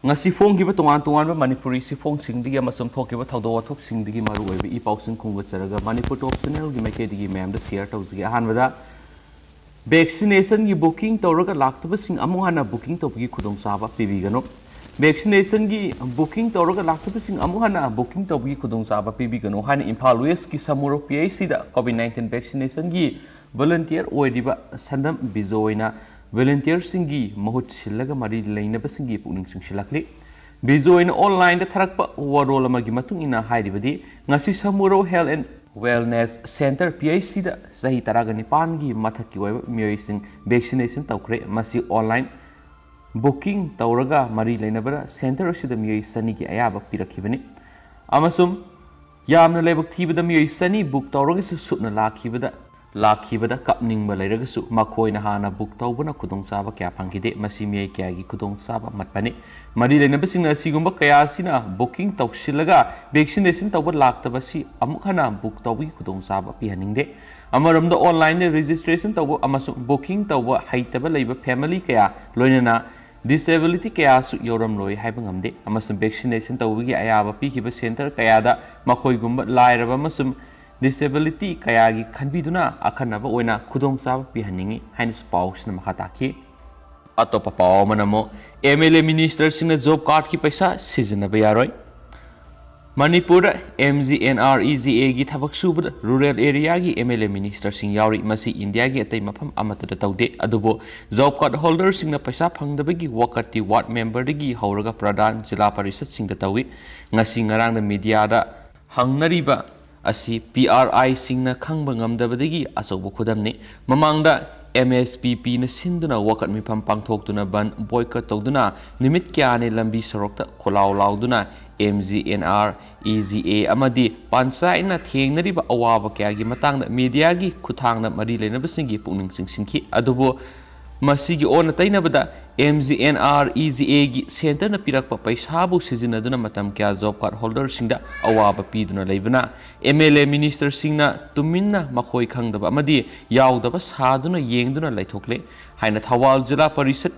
ngasi phong gi ba tongan tongan ba Manipuri si phong sing digi amasum thok gi ba thaudo wathok sing digi maru oi bi pau sing khung charaga Manipur top channel gi maike digi mem da share tau gi ahan wada vaccination gi booking tawraga laktaba sing amu hana booking tawgi khudong saba pibi gano vaccination gi booking tawraga laktaba sing amu hana booking tawgi khudong saba pibi gano hana Imphal West ki Samuro PIC da COVID-19 vaccination gi volunteer oidiba sandam bizoina volunteer singi mahut sillaga mari leinaba singi puning singsilakli bizoina online da tharakpa warol amagi matung ina hairibadi ngasi Samuro Health and Wellness Center PIC da sahi taragani pangi mathaki oiba mioising vaccination tawkre masi online booking tawraga mari leinabara center sida mioi sani gi ayaba pirakhibani amasum yamna lebak thibada mioi sani book tawraga su sutna lakhibada kapningba leiragasu makoina hana book tawbana khudong saba kya phangide masi mioi kya gi khudong saba matpani mari leinabasingna sigumba kaya sina booking tawsilaga vaccination tawba laktabasi amukhana book tawbi khudong saba pihaningde amaramda online registration tawba amasu booking tawba haitaba leiba family kaya loinana disability kaya su yoram loi haiba ngamde amasum vaccination tawbi ayaba pikhiba center kaya da makhoi gumba lairaba amasum disability kaya gi khanbiduna akhanaba oina khudong saba pihaningi hainus pausna makhataki atopa paw manamo MLA minister singna job card ki paisa sizinaba yaroi Manipur MGNREGA gi thabak subud rural area gi MLA minister sing yauri masi India gi atai mafam amata tawde adubo job card holder singna paisa phangdabagi wakati ward member gi hauraga pradhan jila parishad singda tawi ngasi ngarang da media da hangnariba asi PRI singna khangba ngamdabadagi achobu khudamni mamangda MSPP na sinduna wakat mifam pangthoktuna ban boycott tawduna nimit kyane lambi sorokta kholaw lawduna MGNREGA amadi panchayat na thengnariba awaba kyagi matangda media gi khuthangna mari leinabasingi pungning singsinki adubo masigi ona tainabada MGNREGA gi center na pirakpa paisabu sizinaduna matam kya job card holder singda awaba piduna leibana MLA minister singna tuminna makhoi khangdaba amadi yaudaba saduna yengduna laithokle haina Thawal jila parishad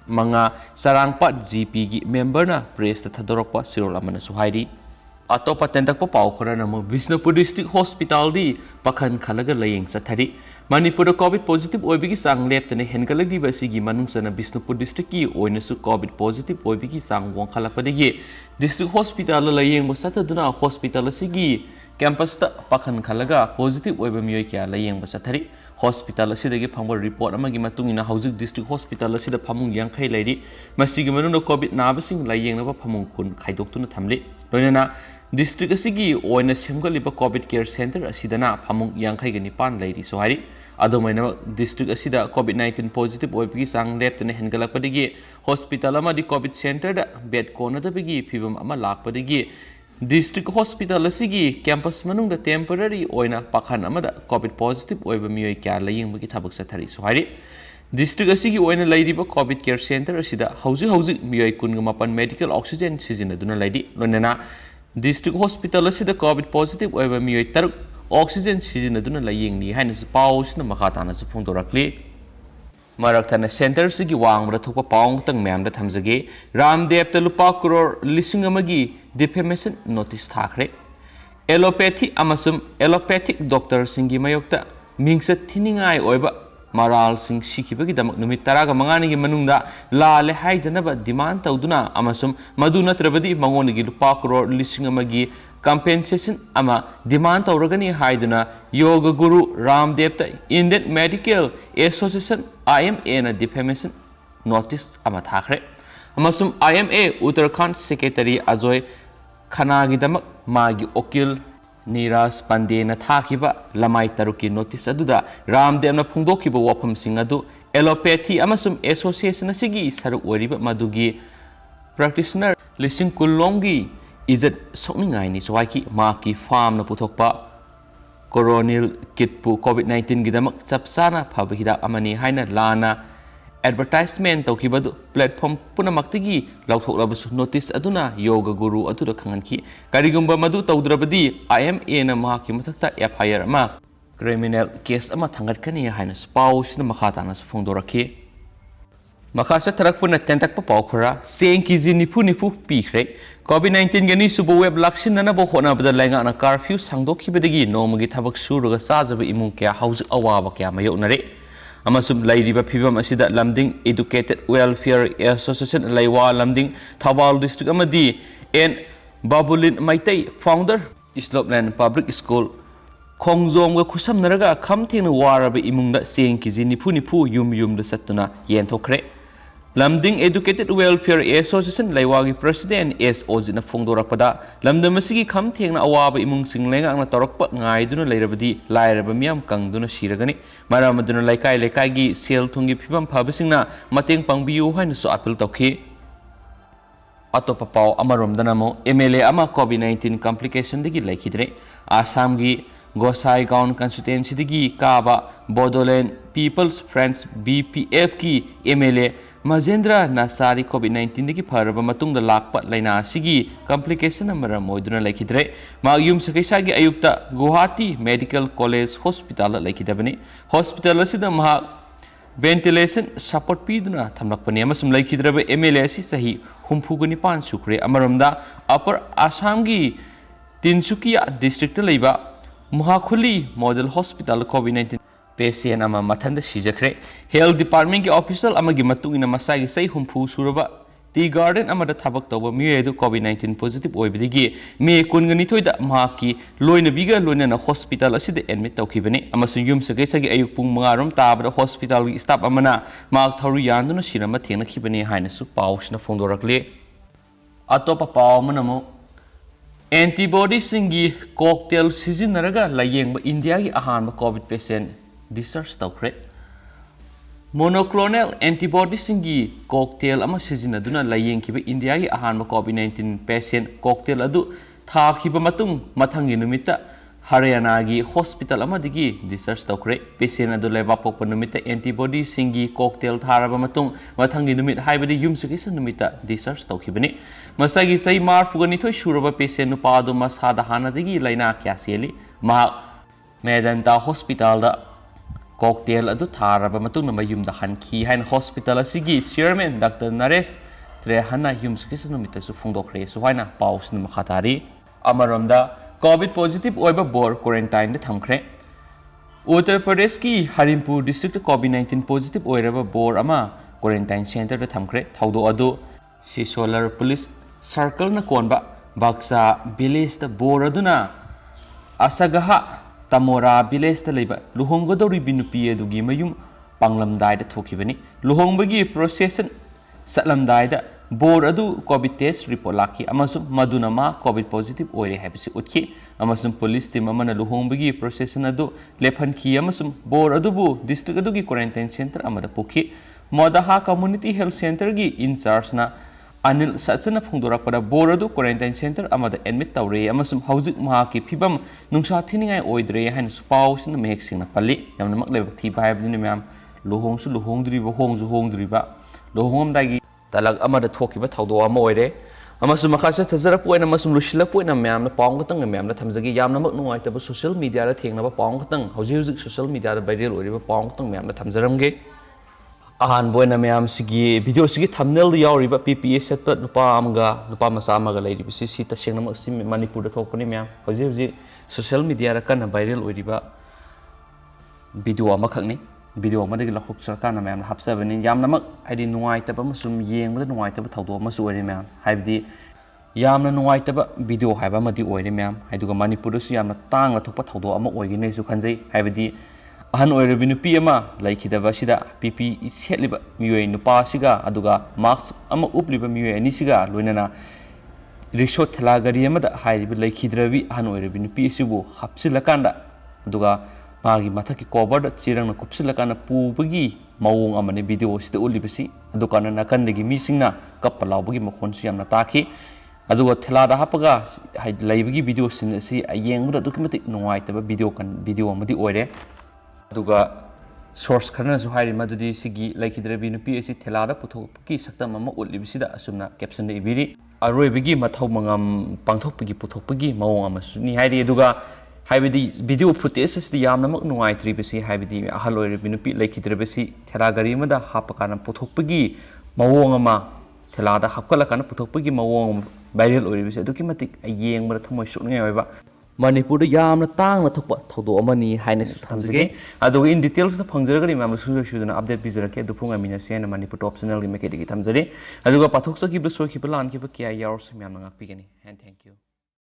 manga sarangpa GP gi member na press ta thadorokpa sirol amana suhairi atopa tentakpa pau khorana mo Bishnupur district hospital di pakhan khalaga layeng sathari Manipur COVID positive oibigi sang leptane hengalagi basigi manungsana Bishnupur district ki oinasu COVID positive oibigi sang wangkhalakpadagi district hospital layeng mo sathaduna hospital asigi campus ta pakhan khalaga positive oiba mioi kya layeng ba sathari hospital asidagi phangba report amagi matungina haujuk district hospital asida phamung yangkhai lairi masigi manuna COVID nabasing layeng naba phamung kun khaidoktuna thamli loinana district asigi oina semgaliba COVID care center asidana phamung yangkhai gani pan lairi sohari adomaina district asida COVID-19 positive oibigi sang leptane hengalakpadagi hospital amadi COVID center da bed konadabigi phibam ama lakpadagi district hospital asigi campus manungda temporary oina pakhan amada COVID positive oiba mioi kya layengbagi thabak sathari sohari district asigi oina lairiba COVID care center asida hauji mioi kunga medical oxygen sizinaduna lairi lonena district hospital asida COVID positive oiba mioi taruk oxygen sizinaduna layengni haina pausna makhatana su phongdorakli Maraktana center sigi wangbra thokpa paung tang memda thamjage Ramdev ta lupa crore lising amagi defamation notice thakre allopathic doctor singi mayokta mingsa thiningai oiba maral sing sikibagi damak numit taraga mangani gi manungda lale haijanaba demand tawduna amasum madu natrabadi mangoni lupa crore lising amagi compensation ama demand tawragani haiduna yoga guru Ramdev ta Indian Medical Association IMA na defamation notice ama thakre amasum IMA Uttarakhand secretary Ajoy Khana gi damak magi okil Niras Pande na thakiba lamai taruki notice aduda Ramdev na phungdokiba wafam sing adu allopathy amasum association asigi saruk wariba madugi practitioner lising kulongi izat sokningai ni sowaiki maki farm na puthokpa coronil kitpu COVID-19 gidamak chapsana phaba hidak amani haina lana advertisement tokibadu platform punamakti lauthoklabasu notice aduna yoga guru aduda khanganki karigumba madu tawdrabadi IMA na mahaki mathakta FIR ama criminal case ama thangatkani haina spouse na makhatana su phongdorakhi Makasa tarakpuna tentak pa paukura, saying kizi nipu pikre, COVID-19 gani subo web lakshin na bo hona bada lenga na curfew sangdo kibadagi no magi tabak suruga sajabe imung kya house awawa kya mayo nare. Amasum lairiba phibam asida lamding Educated Welfare Association laiwa lamding Thabal district amadi and Babulin Maitai founder Islopland Public School Khongjom ga khusam naraga khamthing waraba imungda saying kizi nipu yum da satuna yen thokre. Lamding Educated Welfare Association Laiwagi President S. Ozina Fongdorakpada, Lamdamasigi come taking awaba imung sing lenga na torokpa ngai duna lairabadi, lairabamiam kang duna shiragani, Maramaduna Laikai Lekagi, Sel Tungi Pipam Pabisina, Mating Pangbiu Hain so apple toki. Atopapao Amarum Danamo, MLA Ama COVID-19 complication digi laikidre, Asamgi, Gosai Gaon Constituency digi, Kaba, Bodoland, People's Friends, BPF ki, MLA, Mazendra Nasari COVID-19 digi paraba matung da lakpat laina sigi complication amara moiduna laikidre magyum sakaisagi ayukta Guwahati Medical College Hospital laikidabani hospital asida maha ventilation support piduna thamlakpani amasum laikidraba MLA si sahi humphugani pan sukre amaramda Upper Assam gi Tinsukia district laiba Muhakhuli Model Hospital COVID-19 patient ama mathanda sijakre health department ki official ama gi matu ina masagi sai humpu suraba tea garden ama da thabak toba miyedu COVID-19 positive oibidigi me kungani thoida ma ki loina biga loina na hospital asida admit tawkhibani ama sungum sagai sagi ayuk pung mangarom tabada hospital gi staff amana mak tharu yanduna sirama thengna khibani haina su pausna fongdorakle atopa paw manamo antibody singi cocktail sizinaraga layengba India gi ahanba COVID patient discharge tawkre monoclonal antibody singi cocktail ama sizinaduna layeng kiba India gi ahanba COVID-19 patient cocktail adu thakhiba matung mathangi numita Haryana gi hospital ama digi discharge tawkre patient adu leba pokpa numita antibody singi cocktail tharaba matung mathangi numit haibadi yumsukisa numita discharge tawkhibani masagi sai marfugani thoi suraba patient nupa adu masada hana digi laina kya seli ma Medanta hospital da cocktail adu tharaba matung na mayum da hanki hain hospital asigi chairman Dr. Naresh Trehana yumskis numita su fongdokre su haina paus num khatari amaramda COVID positive oiba bor quarantine da thamkre Uttar Pradesh ki Harimpur district COVID-19 positive oiraba bor ama quarantine center da thamkre thaudo adu si solar police circle na konba baksa village da bor aduna asagaha Tamora village ta leba luhonggodori binupi adugi mayum panglamdai da thokibani luhongbagi procession satlamdai da bor adu COVID test report laki amasum maduna ma COVID positive oire habisi utki amasum police team amana luhongbagi procession adu lephan ki amasum bor adu bu district adu gi quarantine center amada pukhi modaha community health center gi in charge na Anil Satsana Fongdorakpada Boradu Quarantine Center Amada admit Taure Amasum Housing Mahaki Pibam Nungsha Thiningai Oidre and spouse in the mixing of Pali, Yamna Level Tea Bible Nimam, Luhong Su Luhong Driba, Hong zu Hong Driba, Luhong Dagi, Talag Amada Tokiba Taudo Amoide, Amasumakasa Tazarapu and Amasum Lushilapu and a mam, the Pongatang and Mam, the Tamzagi Yamna no social media, the thing of a Pongatang, how using social media by real or Pongatang Mam, the Tamzaramge. Ahan boy na mayam sige video sige thumbnail yauri ba PPA set pat nupa amga nupa masama ga lady bisi sita sing nam sim Manipur da thokpani mayam hoji social media ra kan viral oi ba video ama khakni video ma de la khuk sarkar na mayam hapsa bani yam namak haidi nuai ta ba masum yeng ba nuai ta ba thawdo ma su oi mayam haibdi yam na nuai ta ba video haiba ma di oi mayam haidu ga Manipur su yam na tang la thokpa thawdo ama oi gi nei su khanjai haibdi ahan oire binupi ama laikidaba sida PP setliba mioi nupa siga aduga mask ama upliba mioi ani siga loinana rickshaw thela gari ama da hairiba laikidrabi ahan oire binupi sibu hapsilakanda aduga magi mathaki cover da chirang na kupsilakana pubagi mawong amane video sida ulibasi adukana nakandagi misingna kappalawbagi makhon si amna takhi aduga thela da hapaga laibagi video sin si ayengda documentic nuaitaba video amadi oire aduga source khana zu hairi madudi sigi laikidre binupi asi thelada puthokki saktam ama ulibisida asumna caption de ibiri aroi bigi mathau mangam pangthokpigi puthokpigi mawong ama suni hairi aduga हाइबदी video footage असि यामनमक नुंगाइत्रिबसि हाइबदी अहल ओइरिबि नुपि लेखिद्रबसि थेला गारी मदा हापकान पुथोकपगी मवोंग अमा थेलादा हापकलकान पुथोकपगी मवोंग वायरल ओइरिबसि अदुकि मतिक येंगबदा थमोय सुकने ओइबा मणिपुर यामना तांगना थोकपा थौदो अमनी हाइने थमजगे अदुग इन डिटेल्स द फंगजरगरि माम सुजुना अपडेट बिजरके दुफुंग अमिनसी एन मणिपुर टॉप चैनल gi मेकेदिगी थमजरे अदुग पाथोक सकी ब्लसो खिप लान खिप किया यावर्स म्याम ngakpigani and thank you